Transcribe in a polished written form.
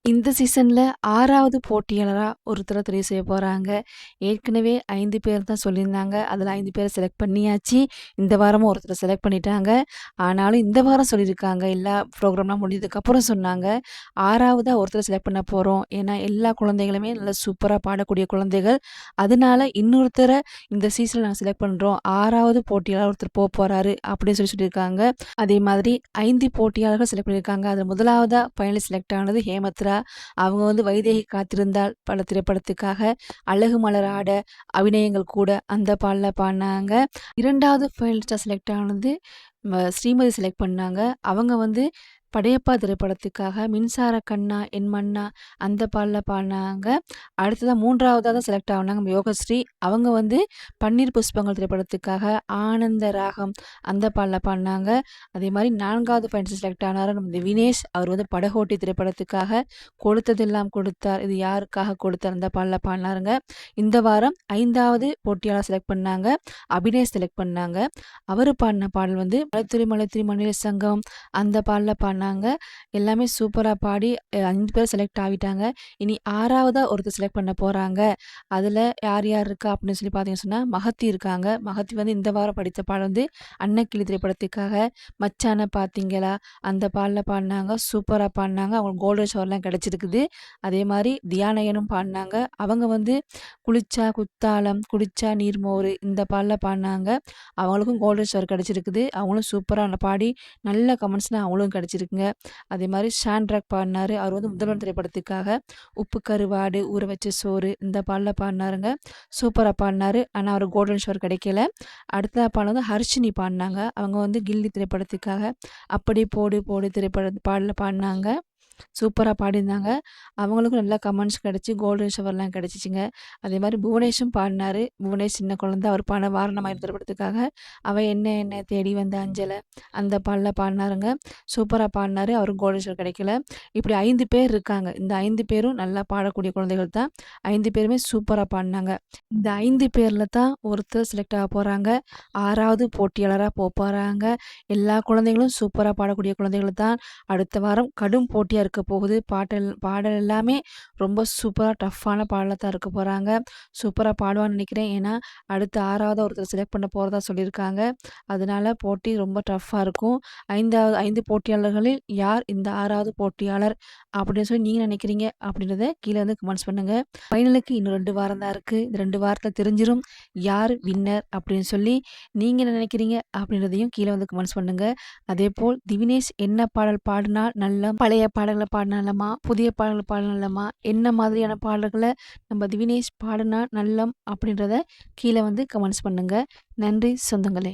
இந்த சீசன்ல 6வது போட்டியாளரா ஒருத்தர தெரிவு செய்ய போறாங்க. ஏற்கனவே 5 பேர் தான் சொல்லியிருந்தாங்க. அதுல 5 பேர செலக்ட் பண்ணியாச்சு. இந்த வாரமும் ஒருத்தர செலக்ட் பண்ணிட்டாங்க. ஆனாலும் இந்த வாரம் சொல்லியிருக்காங்க. எல்லா ப்ரோகிராம்லாம் முடிஞ்சதுக்கப்புறம் சொன்னாங்க. 6வதா ஒருத்தர செலக்ட் பண்ண போறோம். ஏன்னா, எல்லா குழந்தைகளுமே நல்லா சூப்பரா பாடக்கூடிய குழந்தைகள். அதனால இன்னொருத்தர இந்த சீசன்ல நாங்க செலக்ட் பண்றோம். 6வது போட்டியாளர் ஒருத்தர் போறாரு அப்படின்னு சொல்லியிருக்காங்க. அதே மாதிரி 5 போட்டியாளர்கள் செலக்ட் பண்ணியிருக்காங்க. அதுல முதலாவதா ஃபைனலிஸ்ட் செலக்ட் ஆனது ஹேமத்ரா. அவங்க வந்து வைதேகி காத்திருந்தால் பட திரைப்படத்துக்காக அழகு மலர் ஆட, அபிநயங்கள் கூட அந்த பாடல பாடுனாங்க. 2வது ஃபைனலிஸ்ட்டா செலக்ட் ஆனது ஸ்ரீமதி செலக்ட் பண்ணாங்க. அவங்க வந்து படையப்பா திரைப்படத்துக்காக மின்சார கண்ணா என் மன்னா அந்த பாடல பாடுனாங்க. அடுத்ததா 3வதா தான் செலக்ட் ஆனாங்க நம்ம யோகஸ்ரீ. அவங்க வந்து பன்னீர் புஷ்பங்கள் திரைப்படத்துக்காக ஆனந்த ராகம் அந்த பாடல பாடுனாங்க. அதே மாரி 4வது ஃபைனலிஸ்ட் செலக்ட் ஆனாரு நம்ம திவினேஷ். அவர் வந்து படகோட்டி திரைப்படத்துக்காக கொடுத்ததெல்லாம் கொடுத்தார். இது யாருக்காக கொடுத்தார் அந்த பாடல பாடுனாருங்க. இந்த வாரம் 5வது போட்டியாளர் செலக்ட் பண்ணாங்க. அபினேஷ் செலக்ட் பண்ணாங்க. அவரு பாடுன பாடல் வந்து மலைத்துளி மலைத்துளி மண்ணில் சங்கம் அந்த பாடல பாடுனாங்க. எல்லாமே சூப்பரா பாடி 5 பேர் செலக்ட் ஆகிட்டாங்க. இனி 6வதா ஒருத்தர் செலக்ட் பண்ண போறாங்க. அதுல யார் யார் இருக்கா அப்படின்னு சொல்லி பார்த்தீங்கன்னு சொன்னா, மகத்தி இருக்காங்க. மகத்தி வந்து இந்த வாரம் படித்த பாடல் வந்து அன்னக்கிளி திரைப்படத்துக்காக மச்சான பார்த்தீங்களா அந்த பாடல பாடுனாங்க. சூப்பரா பாடுனாங்க. அவங்களுக்கு கோல்டன் ஷவர்லாம் கிடைச்சிருக்குது. அதே மாரி தியானயனும் பாடுனாங்க. அவங்க வந்து குளிச்சா குத்தாலம், குடிச்சா நீர்மோரு இந்த பாடல பாடுனாங்க. அவங்களுக்கும் கோல்டன் ஷவர் கிடைச்சிருக்குது. அவங்களும் சூப்பரா பாடி நல்ல கமெண்ட்ஸ்லாம் அவங்களும் கிடைச்சிருக்குங்க. அதே மாரி ஷான்ட்ராக் பாடுனாரு. அவர் வந்து முதல்வன் திரைப்படத்துக்காக உப்பு கருவாடு, ஊற வச்ச சோறு இந்த பாடல பாடுனாருங்க. சூப்பரா பாடுனாரு. ஆனா அவருக்கு கோல்டன் ஷவர் கிடைக்கல. அடுத்ததா பாடுனது ஹர்ஷினி பாடுனாங்க. அவங்க வந்து கில்லி திரைப்படத்துக்காக அப்படி போடு போடு பாடல பாடுனாங்க. சூப்பரா பாடியிருந்தாங்க. அவங்களுக்கும் நல்ல கமெண்ட்ஸ் கிடைச்சு, கோல்டன் ஷவர்லாம் கிடைச்சிச்சுங்க. அதே மாரி புவனேஷும் பாடுனாரு. புவனேஷ் சின்ன குழந்தை. அவர் பாடின வாரணமாயிரம் திரைப்படத்துக்காக அவ என்ன என்ன தேடி வந்த அஞ்சல அந்த பாடல பாடுனாருங்க. சூப்பரா பாடுனாரு. அவருக்கு கோல்டன் ஷவர் கிடைக்கல. இப்படி 5 பேர் இருக்காங்க. இந்த 5 பேரும் நல்லா பாடக்கூடிய குழந்தைகள் தான். 5 பேருமே சூப்பரா பாடுனாங்க. இந்த 5 பேர்ல தான் ஒருத்தர் செலக்ட் ஆக போறாங்க. 6வது போட்டியாளரா போறாங்க. எல்லா குழந்தைகளும் சூப்பரா பாடக்கூடிய குழந்தைகள் தான். அடுத்த வாரம் கடும் போட்டியா இருக்க போகுது. பாடல் எல்லாமே ரொம்ப சூப்பரா டஃப்பான பாடலா தான் இருக்க போறாங்க. சூப்பரா பாடுவான்னு நினைக்கிறேன். ஏன்னா, அடுத்து 6வதா ஒருத்தர் செலக்ட் பண்ண போறதா சொல்லியிருக்காங்க. அதனால போட்டி ரொம்ப டஃப்பா இருக்கும். 5 போட்டியாளர்களில் யார் இந்த 6வது போட்டியாளர் அப்படின்னு சொல்லி நீங்க நினைக்கிறீங்க? அப்படின்றத கீழ வந்து கமெண்ட்ஸ் பண்ணுங்க. ஃபைனலுக்கு இன்னும் 2 வாரம் தான் இருக்கு. இந்த 2 வாரத்துல தெரிஞ்சிரும் யார் வின்னர் அப்படின்னு சொல்லி நீங்க என்ன நினைக்கிறீங்க? அப்படின்றதையும் கீழ வந்து கமெண்ட்ஸ் பண்ணுங்க. அதேபோல் திவினேஷ் என்ன பாடல் பாடுனா நல்ல பழைய பாடல்கள பாடுனா நல்லமா? புதிய பாடல்கள பாடுனா நல்லமா? என்ன மாதிரியான பாடல்கள நம்ம திவினேஷ் பாடுனா நல்லம் அப்படின்றத கீழ வந்து கமெண்ட்ஸ் பண்ணுங்க. நன்றி சொந்தங்களே!